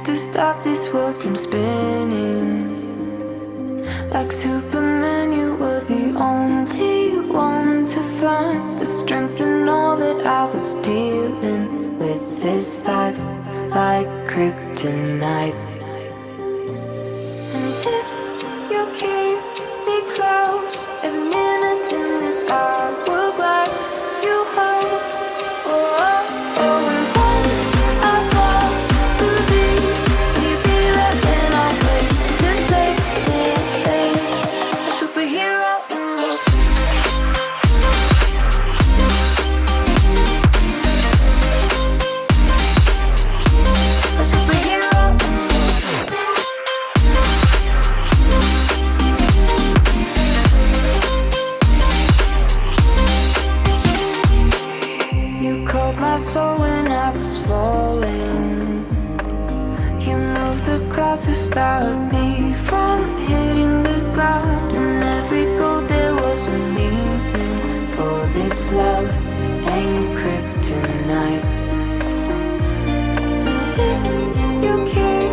to stop this world from spinning. Like Superman, you were the only one to find the strength in all that I was dealing with. This life like kryptonite. And if you keep me close, every minute in this hourglass you hold. Oh, oh, oh. And when I fall to leave, will you be there when I wait to save me? A superhero in this. A superhero in this. You caught my soul when I was falling. You moved the clouds to stop me from hitting the ground. And every goal there was a meaning. For this love ain't kryptonite. And if you keep